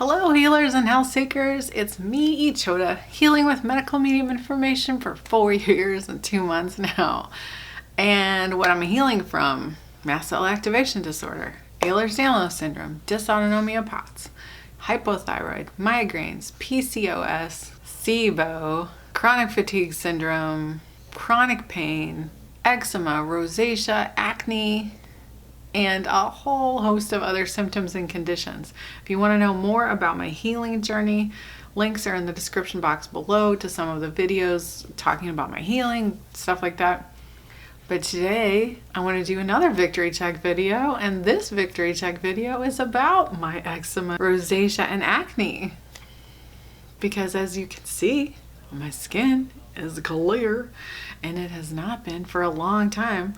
Hello healers and health seekers, it's me, Ichota, healing with medical medium information for 4 years and 2 months now. And what I'm healing from: mast cell activation disorder, Ehlers-Danlos syndrome, dysautonomia POTS, hypothyroid, migraines, PCOS, SIBO, chronic fatigue syndrome, chronic pain, eczema, rosacea, acne, and a whole host of other symptoms and conditions. If you want to know more about my healing journey, links are in the description box below to some of the videos talking about my healing, stuff like that. But today I want to do another victory check video, and this victory check video is about my eczema, rosacea, and acne. Because as you can see, my skin is clear, and it has not been for a long time.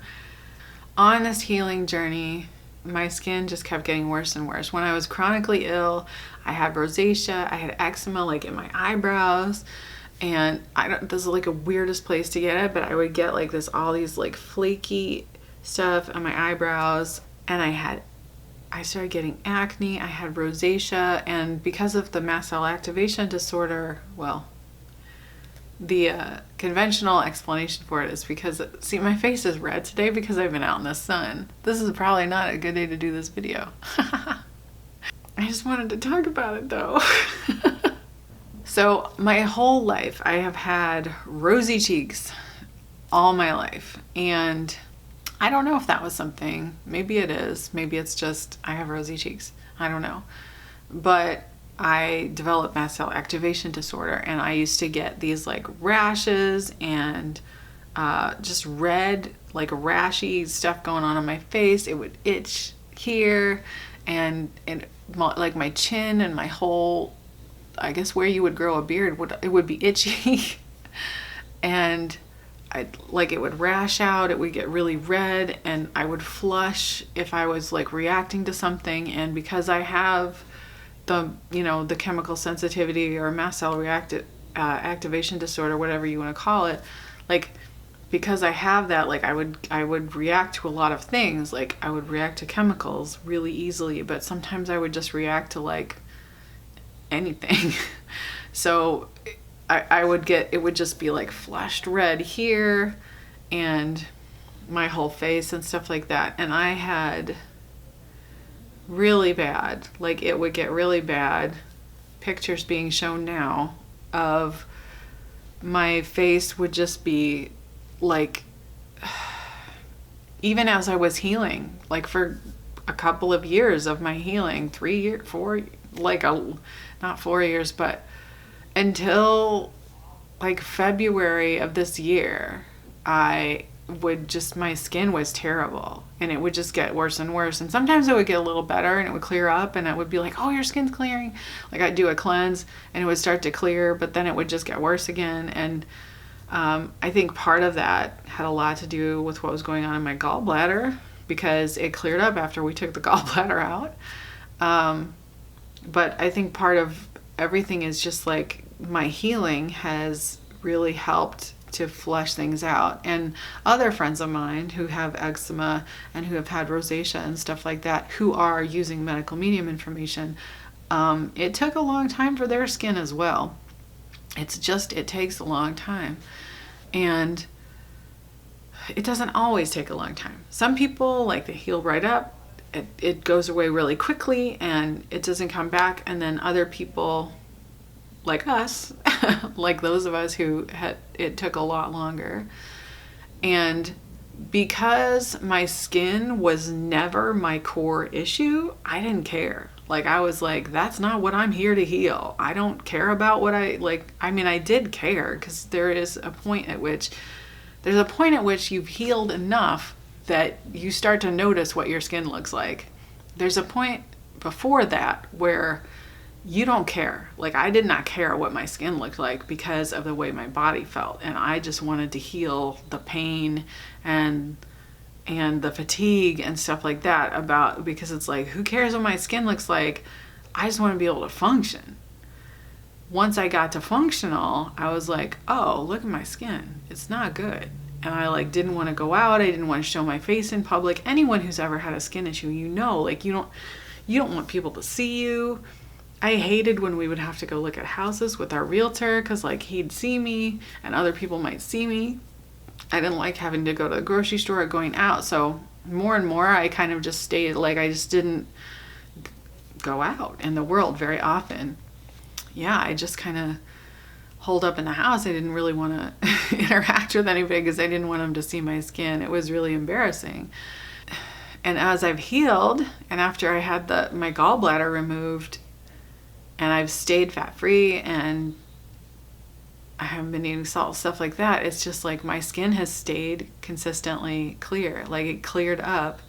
On this healing journey, my skin just kept getting worse and worse. When I was chronically ill, I had rosacea, I had eczema like in my eyebrows, and this is like the weirdest place to get it, but I would get like this, all these like flaky stuff on my eyebrows, and I started getting acne, I had rosacea, and because of the mast cell activation disorder, well, the conventional explanation for it is because, see, my face is red today because I've been out in the sun. This is probably not a good day to do this video. I just wanted to talk about it though. So my whole life I have had rosy cheeks all my life, and I don't know if that was something. Maybe it is. Maybe it's just I have rosy cheeks. I don't know. But I developed mast cell activation disorder, and I used to get these like rashes and just red, like rashy stuff going on my face. It would itch here, and like my chin and my whole, I guess where you would grow a beard, it would be itchy. And it would rash out, it would get really red, and I would flush if I was like reacting to something. And because I have the chemical sensitivity or mast cell activation disorder, whatever you want to call it, like, because I have that, like I would react to a lot of things. Like I would react to chemicals really easily, but sometimes I would just react to like anything. So I would it would just be like flushed red here and my whole face and stuff like that. And I had really bad, like it would get really bad, pictures being shown now of my face would just be like, even as I was healing, like for a couple of years of my healing, 3 years, 4, like not 4 years, but until like February of this year, my skin was terrible, and it would just get worse and worse. And sometimes it would get a little better and it would clear up, and it would be like, oh, your skin's clearing. Like I'd do a cleanse and it would start to clear, but then it would just get worse again. And I think part of that had a lot to do with what was going on in my gallbladder, because it cleared up after we took the gallbladder out. But I think part of everything is just like my healing has really helped to flush things out. And other friends of mine who have eczema and who have had rosacea and stuff like that, who are using medical medium information, it took a long time for their skin as well. It takes a long time, and it doesn't always take a long time. Some people, like, they heal right up, it goes away really quickly and it doesn't come back. And then other people like us, like those of us who it took a lot longer. And because my skin was never my core issue, I didn't care. Like I was like, that's not what I'm here to heal. I don't care about what I mean, I did care, because there's a point at which you've healed enough that you start to notice what your skin looks like. There's a point before that where you don't care. Like I did not care what my skin looked like because of the way my body felt, and I just wanted to heal the pain and the fatigue and stuff like that, because it's like, who cares what my skin looks like? I just want to be able to function. Once I got to functional, I was like, oh, look at my skin, it's not good. And I like didn't want to go out, I didn't want to show my face in public. Anyone who's ever had a skin issue, like you don't want people to see you. I hated when we would have to go look at houses with our realtor because like he'd see me and other people might see me. I didn't like having to go to the grocery store or going out. So more and more I kind of just stayed, like I just didn't go out in the world very often. Yeah, I just kind of holed up in the house. I didn't really want to interact with anybody because I didn't want them to see my skin. It was really embarrassing. And as I've healed, and after I had my gallbladder removed, and I've stayed fat-free, and I haven't been eating salt, stuff like that, it's just like my skin has stayed consistently clear. Like it cleared up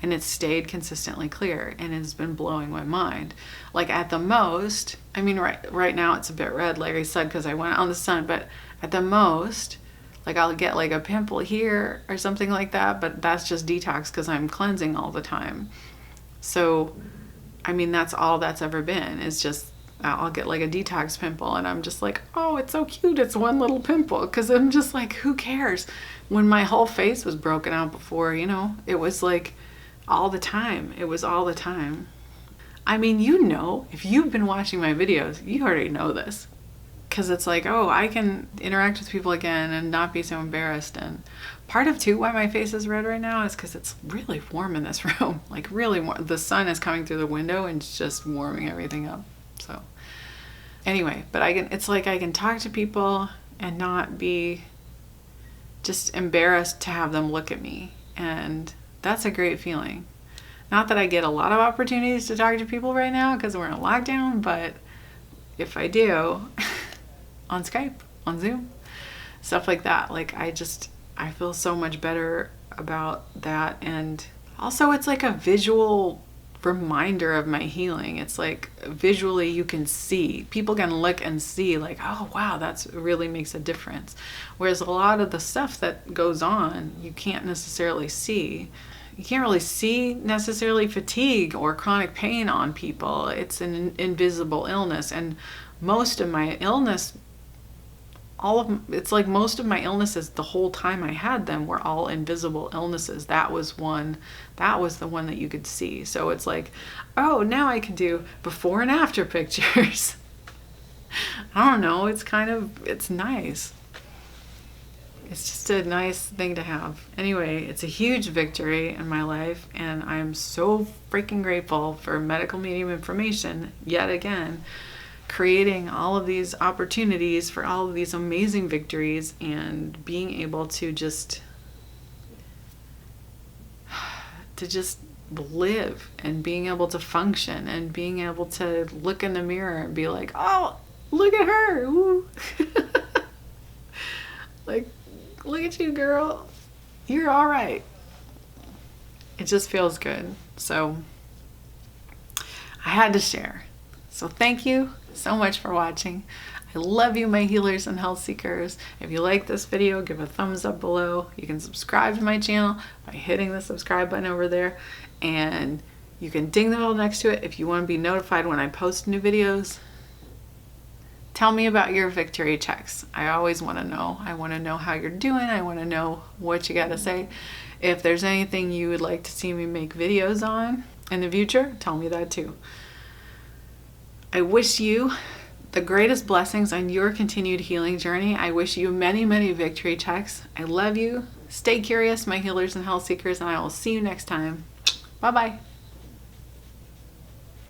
and it's stayed consistently clear, and it's been blowing my mind. Like at the most, I mean, right now it's a bit red, like I said, because I went out in the sun, but at the most, like I'll get like a pimple here or something like that, but that's just detox because I'm cleansing all the time. So, I mean, that's all that's ever been. It's just, I'll get like a detox pimple and I'm just like, oh, it's so cute. It's one little pimple. Because I'm just like, who cares? When my whole face was broken out before, you know, it was like all the time. It was all the time. I mean, you know, if you've been watching my videos, you already know this. Because it's like, oh, I can interact with people again and not be so embarrassed. And part of too why my face is red right now is because it's really warm in this room. Like really warm. The sun is coming through the window and it's just warming everything up. So anyway, but it's like I can talk to people and not be just embarrassed to have them look at me. And that's a great feeling. Not that I get a lot of opportunities to talk to people right now because we're in a lockdown, but if I do, on Skype, on Zoom, stuff like that. Like I feel so much better about that. And also it's like a visual reminder of my healing. It's like visually you can see, people can look and see like, oh wow, that's really makes a difference. Whereas a lot of the stuff that goes on, you can't necessarily see. You can't really see necessarily fatigue or chronic pain on people. It's an invisible illness. And most of my illness, it's like most of my illnesses the whole time I had them were all invisible illnesses. That was the one that you could see. So it's like, oh, now I can do before and after pictures. I don't know, it's nice. It's just a nice thing to have. Anyway, it's a huge victory in my life, and I'm so freaking grateful for medical medium information yet again, creating all of these opportunities for all of these amazing victories and being able to just live and being able to function and being able to look in the mirror and be like, oh, look at her. Ooh. Like, look at you, girl. You're all right. It just feels good. So I had to share. So thank you so much for watching. I love you, my healers and health seekers. If you like this video, give a thumbs up below. You can subscribe to my channel by hitting the subscribe button over there. And you can ding the bell next to it if you want to be notified when I post new videos. Tell me about your victory checks. I always want to know. I want to know how you're doing. I want to know what you got to say. If there's anything you would like to see me make videos on in the future, tell me that too. I wish you the greatest blessings on your continued healing journey. I wish you many, many victory checks. I love you. Stay curious, my healers and health seekers, and I will see you next time. Bye-bye.